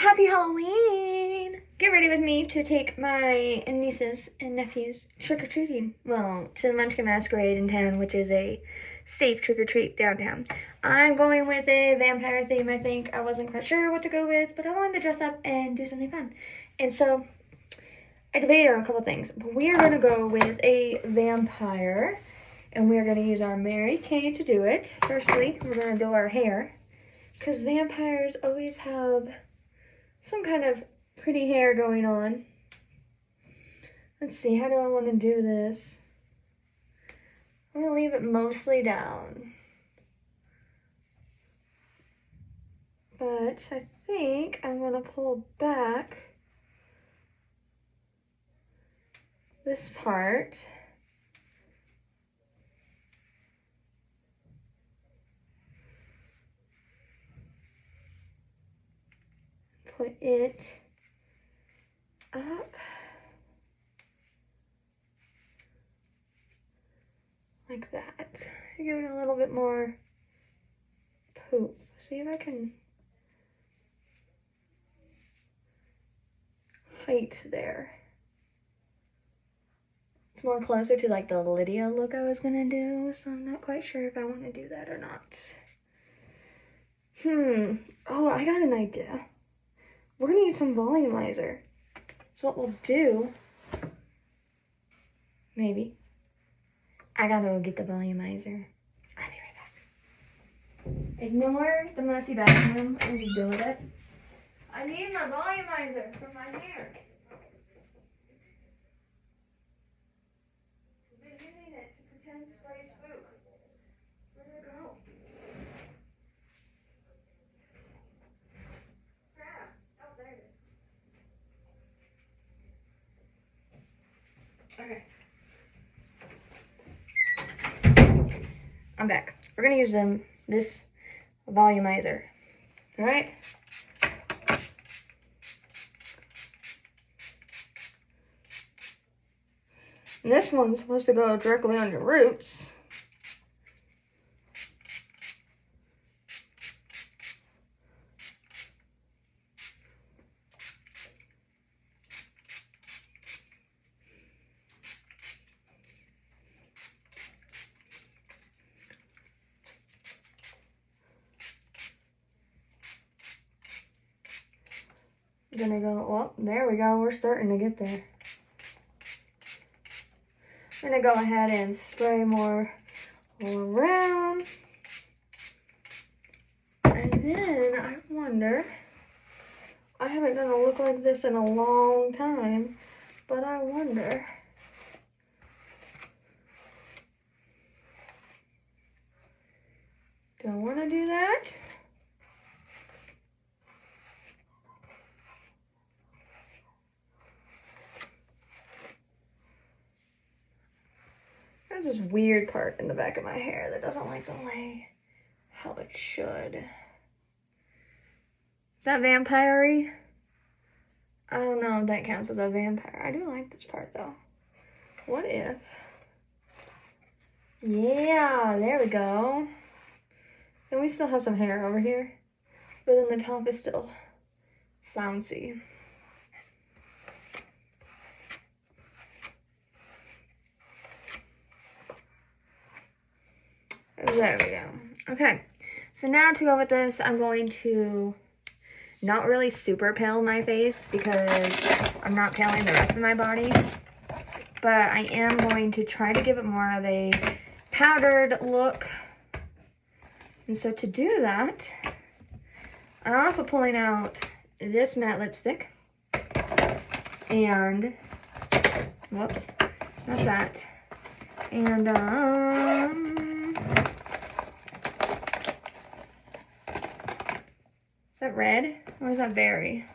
Happy Halloween! Get ready with me to take my nieces and nephews trick-or-treating. Well, to the Munchkin Masquerade in town, which is a safe trick-or-treat downtown. I'm going with a vampire theme, I think. I wasn't quite sure what to go with, but I wanted to dress up and do something fun. And so, I debated on a couple things. But we are going to go with a vampire, and we are going to use our Mary Kay to do it. Firstly, we're going to do our hair, because vampires always have some kind of pretty hair going on. Let's see, how do I want to do this? I'm going to leave it mostly down. But I think I'm going to pull back this part. Put it up like that. Give it a little bit more poop. See if I can height there. It's more closer to like the Lydia look I was gonna do, so I'm not quite sure if I want to do that or not. Oh, I got an idea. We're gonna use some volumizer. So what we'll do, maybe, I gotta go get the volumizer. I'll be right back. Ignore the messy bathroom and just deal with it. I need my volumizer for my hair. I've been using it to pretend spray spook. Where'd it go? Crap. Oh, there it is. Okay. I'm back. We're gonna use this volumizer. Alright? And this one's supposed to go directly on your roots. I'm gonna go, well, there we go. We're starting to get there. I'm gonna go ahead and spray more all around. And then I wonder, I haven't done a look like this in a long time, but I wonder, do I want to do that? There's this weird part in the back of my hair that doesn't like the lay how it should. Is that vampire-y? I don't know if that counts as a vampire. I do like this part though. What if? Yeah, there we go. And we still have some hair over here, but then the top is still flouncy. There we go. Okay, so now to go with this, I'm going to not really super pale my face because I'm not paling the rest of my body, but I am going to try to give it more of a powdered look. And so to do that, I'm also pulling out this matte lipstick and, whoops, not that, and is that red or is that berry?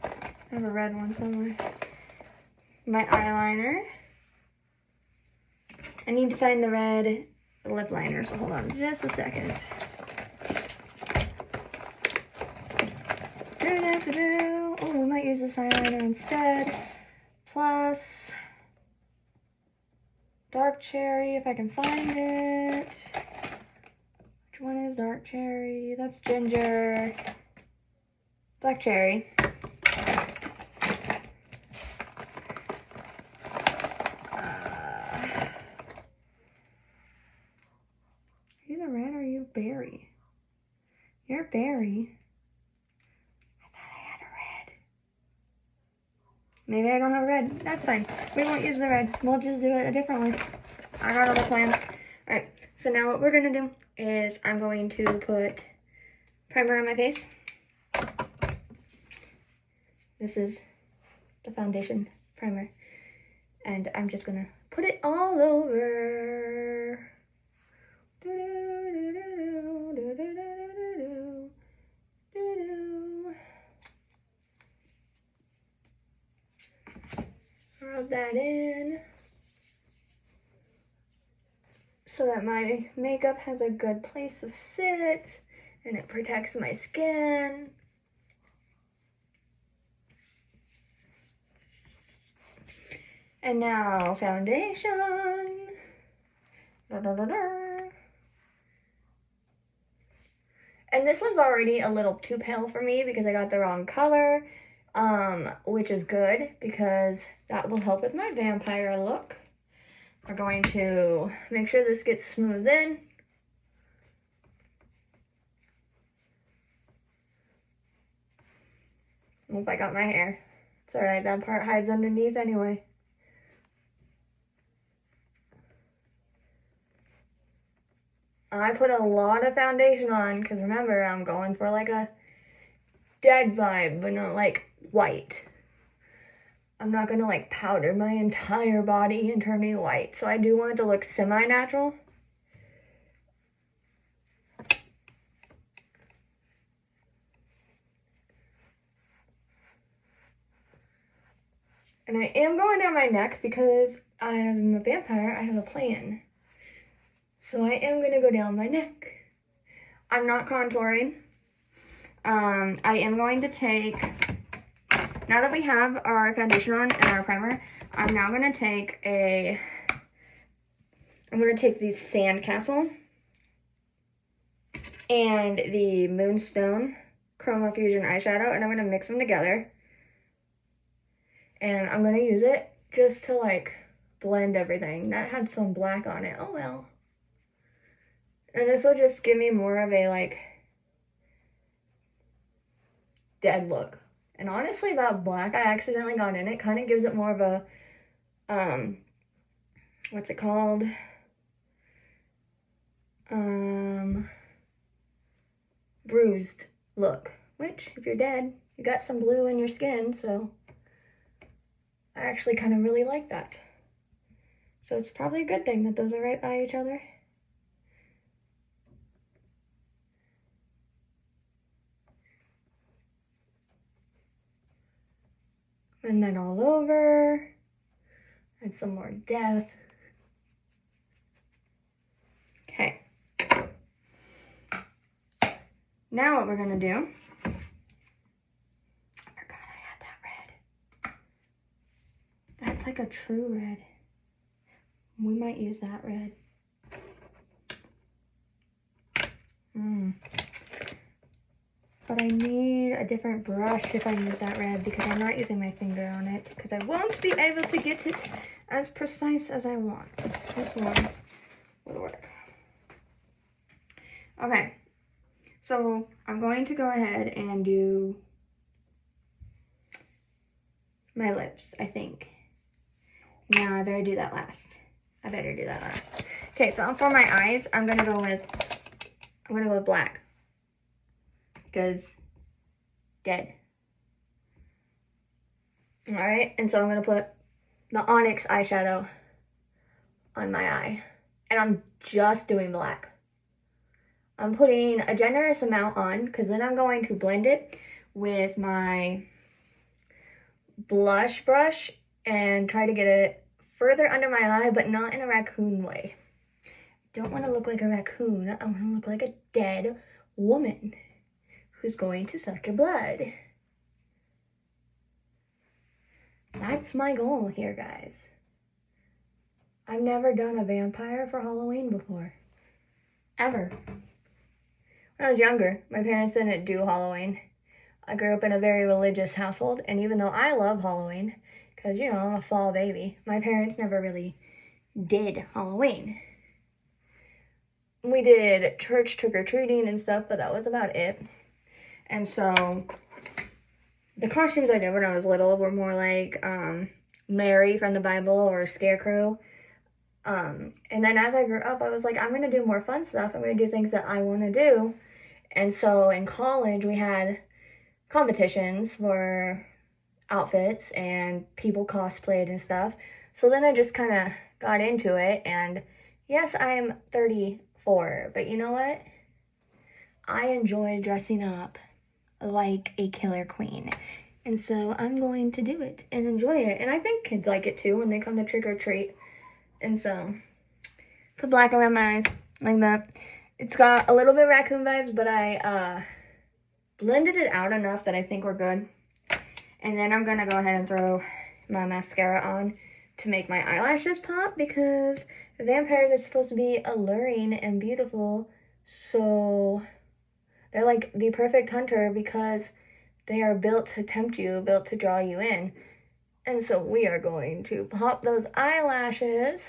I have a red one somewhere. My eyeliner. I need to find the red lip liner, so hold on just a second. Oh, we might use this eyeliner instead. Plus dark cherry, if I can find it. Which one is dark cherry? That's ginger. Black cherry. Maybe I don't have red. That's fine. We won't use the red. We'll just do it a different way. I got other plans. Alright, so now what we're going to do is I'm going to put primer on my face. This is the foundation primer. And I'm just going to put it all over. Rub that in so that my makeup has a good place to sit and it protects my skin. And now foundation. Da, da, da, da. And this one's already a little too pale for me because I got the wrong color, which is good because that will help with my vampire look. We're going to make sure this gets smoothed in. Oop, I got my hair. It's alright, that part hides underneath anyway. I put a lot of foundation on because remember, I'm going for like a dead vibe, but not like white. I'm not gonna like powder my entire body and turn me white. So I do want it to look semi-natural. And I am going down my neck because I'm a vampire, I have a plan. So I am gonna go down my neck. I'm not contouring. I am going to take, now that we have our foundation on and our primer, I'm now gonna take the Sandcastle and the Moonstone Chroma Fusion eyeshadow, and I'm gonna mix them together. And I'm gonna use it just to like blend everything. That had some black on it, oh well. And this will just give me more of a like dead look. And honestly, that black I accidentally got in it kind of gives it more of a, what's it called? Bruised look. Which, if you're dead, you got some blue in your skin, so I actually kind of really like that. So it's probably a good thing that those are right by each other. And then all over. And some more depth. Okay. Now what we're gonna do, I forgot I had that red. That's like a true red. We might use that red. But I need a different brush if I use that red because I'm not using my finger on it because I won't be able to get it as precise as I want. This one will work. Okay, so I'm going to go ahead and do my lips, I think. No, I better do that last. Okay, so for my eyes, I'm gonna go with black. Because dead. Alright, and so I'm gonna put the Onyx eyeshadow on my eye. And I'm just doing black. I'm putting a generous amount on because then I'm going to blend it with my blush brush and try to get it further under my eye, but not in a raccoon way. I don't want to look like a raccoon. I want to look like a dead woman who's going to suck your blood. That's my goal here, guys. I've never done a vampire for Halloween before. Ever. When I was younger, my parents didn't do Halloween. I grew up in a very religious household, and even though I love Halloween, because, you know, I'm a fall baby, my parents never really did Halloween. We did church trick-or-treating and stuff, but that was about it. And so the costumes I did when I was little were more like Mary from the Bible or Scarecrow. And then as I grew up, I was like, I'm gonna do more fun stuff. I'm gonna do things that I want to do. And so in college, we had competitions for outfits and people cosplayed and stuff. So then I just kind of got into it. And yes, I am 34, but you know what? I enjoy dressing up like a killer queen. And so I'm going to do it and enjoy it. And I think kids like it too when they come to trick or treat. And so, put black around my eyes, like that. It's got a little bit of raccoon vibes, but I blended it out enough that I think we're good. And then I'm gonna go ahead and throw my mascara on to make my eyelashes pop, because vampires are supposed to be alluring and beautiful. So they're like the perfect hunter because they are built to tempt you, built to draw you in. And so we are going to pop those eyelashes.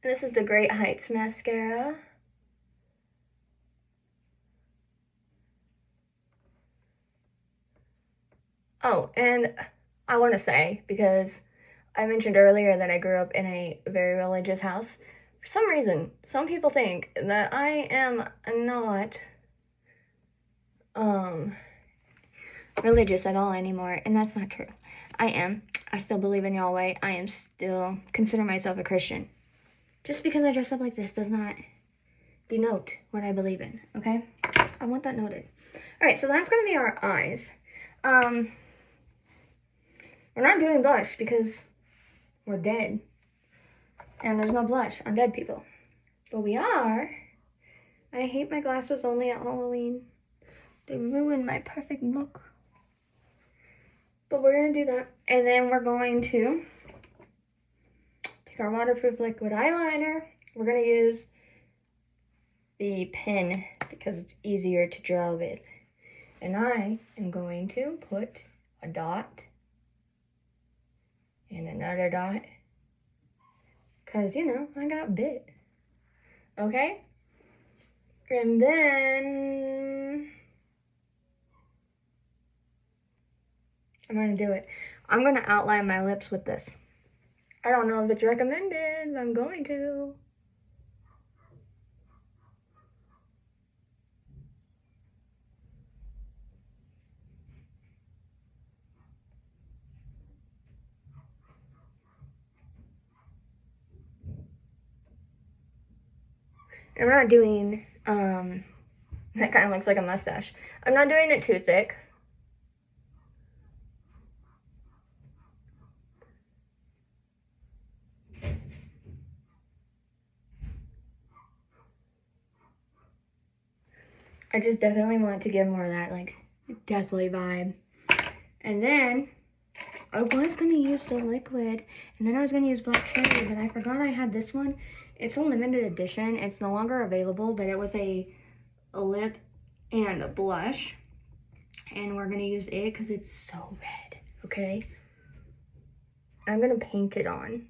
This is the Great Heights mascara. Oh, and I want to say, because I mentioned earlier that I grew up in a very religious house. For some reason, some people think that I am not religious at all anymore, and that's not true. I am. I still believe in Yahweh. I am still consider myself a Christian. Just because I dress up like this does not denote what I believe in, okay? I want that noted. All right, so that's gonna be our eyes. We're not doing blush because we're dead. And there's no blush on dead people. But we are. I hate my glasses only at Halloween. They ruin my perfect look. But we're going to do that. And then we're going to take our waterproof liquid eyeliner. We're going to use the pen because it's easier to draw with. And I am going to put a dot and another dot. Because, you know, I got bit. Okay? And then I'm going to do it. I'm going to outline my lips with this. I don't know if it's recommended, but I'm going to. I'm not doing, that kind of looks like a mustache. I'm not doing it too thick. I just definitely want to give more of that, like, deathly vibe. And then, I was going to use the liquid, and then I was going to use black cherry, but I forgot I had this one. It's a limited edition. It's no longer available, but it was a lip and a blush. And we're going to use it because it's so red, okay? I'm going to paint it on.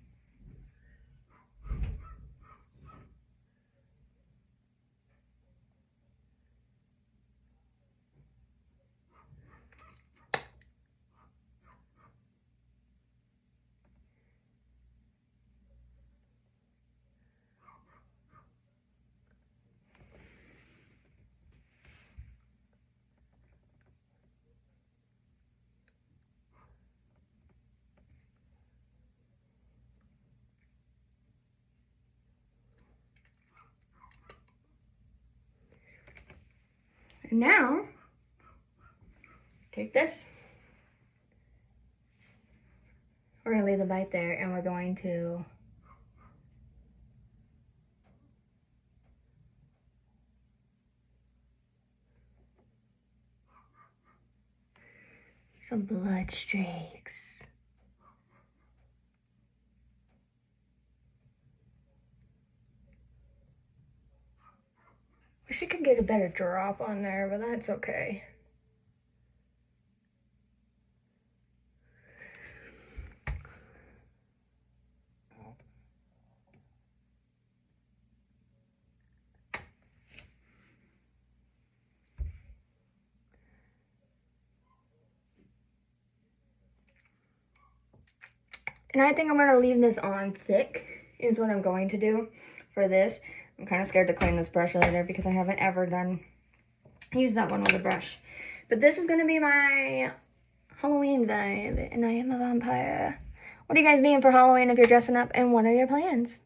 And now, take this. We're going to leave the bite there, and we're going to some blood streaks. Wish we could get a better drop on there, but that's okay. And I think I'm going to leave this on thick is what I'm going to do for this. I'm kind of scared to clean this brush later because I haven't ever used that one with a brush. But this is going to be my Halloween vibe, and I am a vampire. What are you guys being for Halloween if you're dressing up, and what are your plans?